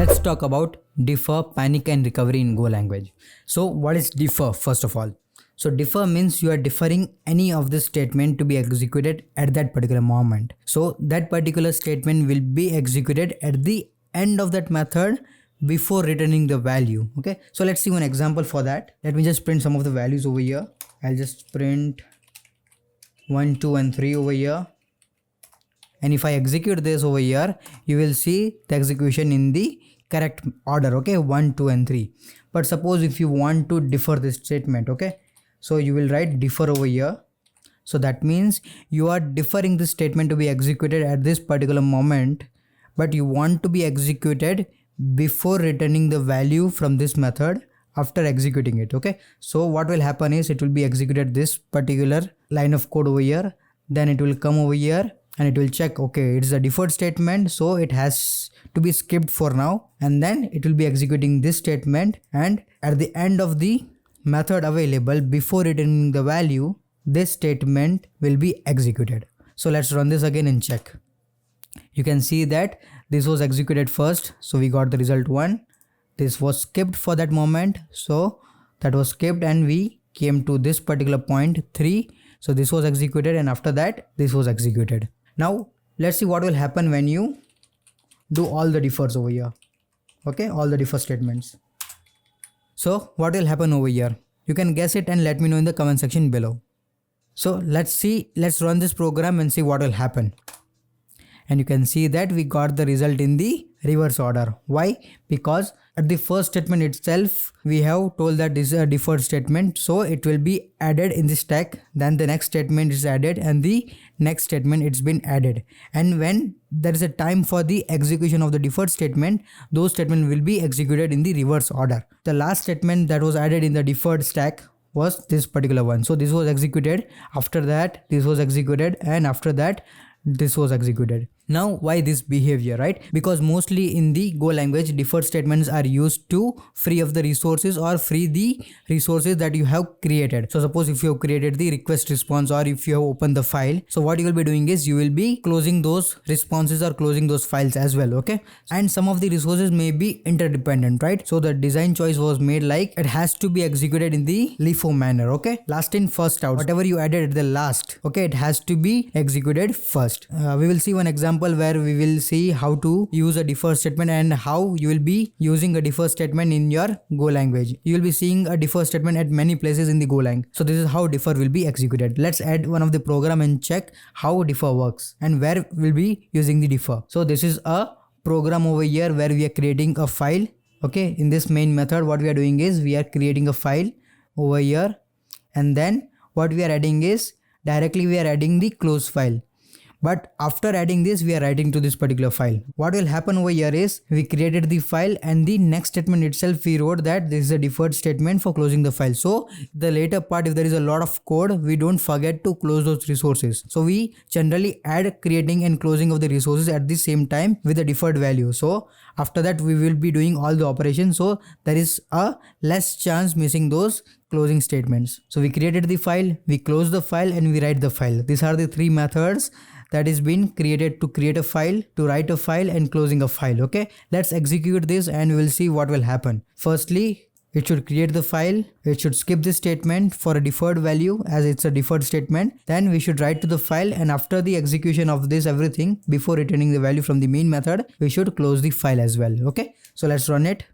Let's talk about defer, panic and recovery in Go language. So what is defer first of all? So defer means you are deferring any of this statement to be executed at that particular moment. So that particular statement will be executed at the end of that method before returning the value. Okay, so let's see one example for that. Let me just print some of the values over here. I'll just print 1, 2 and 3 over here. And if I execute this over here, you will see the execution in the correct order. Okay, 1, 2 and 3. But suppose if you want to defer this statement, okay, so you will write defer over here. So that means you are deferring this statement to be executed at this particular moment, but you want to be executed before returning the value from this method after executing it. Okay, so what will happen is it will be executed this particular line of code over here, then it will come over here and it will check, okay, it's a deferred statement, so it has to be skipped for now, and then it will be executing this statement, and at the end of the method available before returning the value, this statement will be executed. So let's run this again and check. You can see that this was executed first, so we got the result 1. This was skipped for that moment, so that was skipped and we came to this particular point 3. So this was executed, and after that this was executed. Now let's see what will happen when you do all the defers over here. Okay, all the defer statements. So what will happen over here? You can guess it and let me know in the comment section below. So let's run this program and see what will happen. And you can see that we got the result in the reverse order. Why? Because at the first statement itself we have told that this is a deferred statement, so it will be added in the stack, then the next statement is added and the next statement it's been added, and when there is a time for the execution of the deferred statement, those statements will be executed in the reverse order. The last statement that was added in the deferred stack was this particular one, so this was executed, after that this was executed, and after that this was executed. Now why this behavior, right? Because mostly in the Go language, deferred statements are used to free up the resources or free the resources that you have created. So suppose if you have created the request response or if you have opened the file, so what you will be doing is you will be closing those responses or closing those files as well. Okay, and some of the resources may be interdependent, right? So the design choice was made like it has to be executed in the LIFO manner. Okay, last in first out, whatever you added at the last, okay, it has to be executed first. We will see one example where we will see how to use a defer statement and how you will be using a defer statement in your Go language. You will be seeing a defer statement at many places in the Golang. So this is how defer will be executed. Let's add one of the program and check how defer works and where we'll be using the defer. So this is a program over here where we are creating a file. Okay, in this main method what we are doing is we are creating a file over here, and then what we are adding is directly we are adding the close file. But after adding this, we are writing to this particular file. What will happen over here is we created the file, and the next statement itself we wrote that this is a deferred statement for closing the file. So the later part, if there is a lot of code, we don't forget to close those resources. So we generally add creating and closing of the resources at the same time with the deferred value. So after that we will be doing all the operations. So there is a less chance missing those closing statements. So we created the file, we close the file, and we write the file. These are the 3 methods that is been created to create a file, to write a file, and closing a file. Okay, let's execute this and we will see what will happen. Firstly, it should create the file, it should skip this statement for a deferred value as it's a deferred statement. Then we should write to the file, and after the execution of this everything, before returning the value from the main method, we should close the file as well. Okay, so let's run it.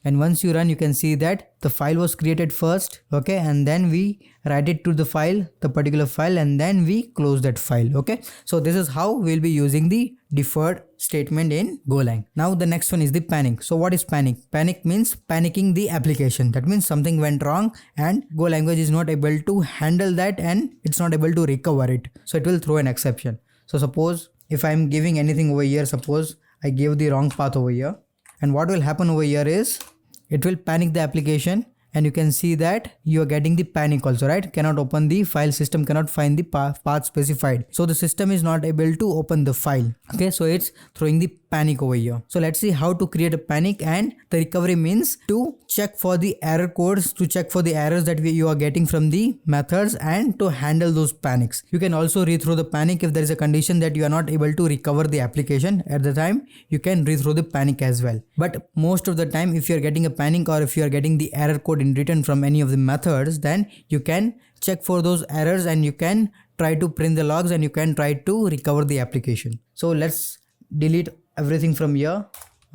And once you run, you can see that the file was created first, okay, and then we write it to the file, the particular file, and then we close that file. Okay, so this is how we'll be using the deferred statement in Golang. Now the next one is the panic. So what is panic? Panic means panicking the application. That means something went wrong and Go language is not able to handle that and it's not able to recover it. So it will throw an exception. So suppose if I'm giving anything over here, suppose I gave the wrong path over here, and what will happen over here is it will panic the application and you can see that you are getting the panic also, right? Cannot open the file, system cannot find the path specified. So the system is not able to open the file. Okay, so it's throwing the panic over here. So let's see how to create a panic. And the recovery means to check for the error codes, to check for the errors that you are getting from the methods, and to handle those panics. You can also rethrow the panic if there is a condition that you are not able to recover the application at the time. You can rethrow the panic as well. But most of the time, if you are getting a panic or if you are getting the error code in written from any of the methods, then you can check for those errors and you can try to print the logs and you can try to recover the application. So let's delete everything from here.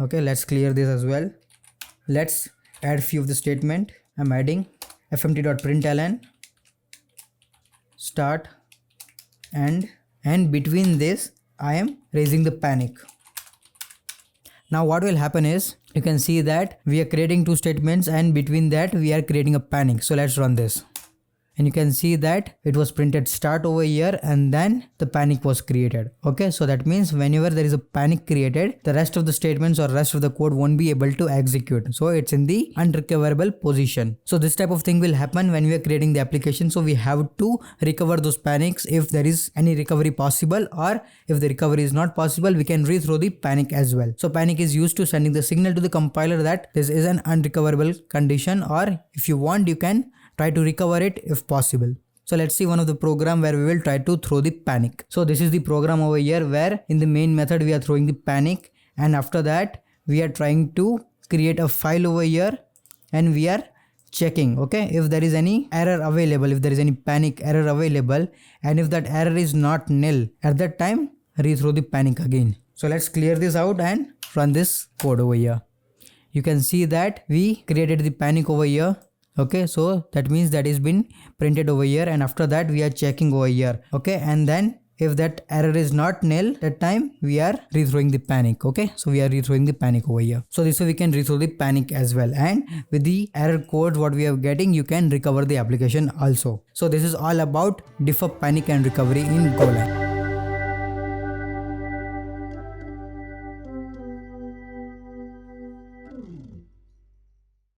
Okay, let's clear this as well. Let's add few of the statement. I'm adding fmt.println start and between this I am raising the panic. Now what will happen is, you can see that we are creating two statements and between that we are creating a panic. So let's run this. And you can see that it was printed start over here and then the panic was created. Okay, so that means whenever there is a panic created, the rest of the statements or rest of the code won't be able to execute. So it's in the unrecoverable position. So this type of thing will happen when we are creating the application. So we have to recover those panics if there is any recovery possible, or if the recovery is not possible, we can rethrow the panic as well. So panic is used to sending the signal to the compiler that this is an unrecoverable condition, or if you want, you can try to recover it if possible. So let's see one of the program where we will try to throw the panic. So this is the program over here where in the main method we are throwing the panic, and after that we are trying to create a file over here and we are checking, okay, if there is any error available, if there is any panic error available, and if that error is not nil, at that time rethrow the panic again. So let's clear this out and run this code over here. You can see that we created the panic over here. Okay, so that means that is been printed over here, and after that we are checking over here. Okay, and then if that error is not nil, that time we are rethrowing the panic. Okay, so we are rethrowing the panic over here. So this way we can rethrow the panic as well, and with the error code what we are getting, you can recover the application also. So this is all about defer, panic and recovery in Golang.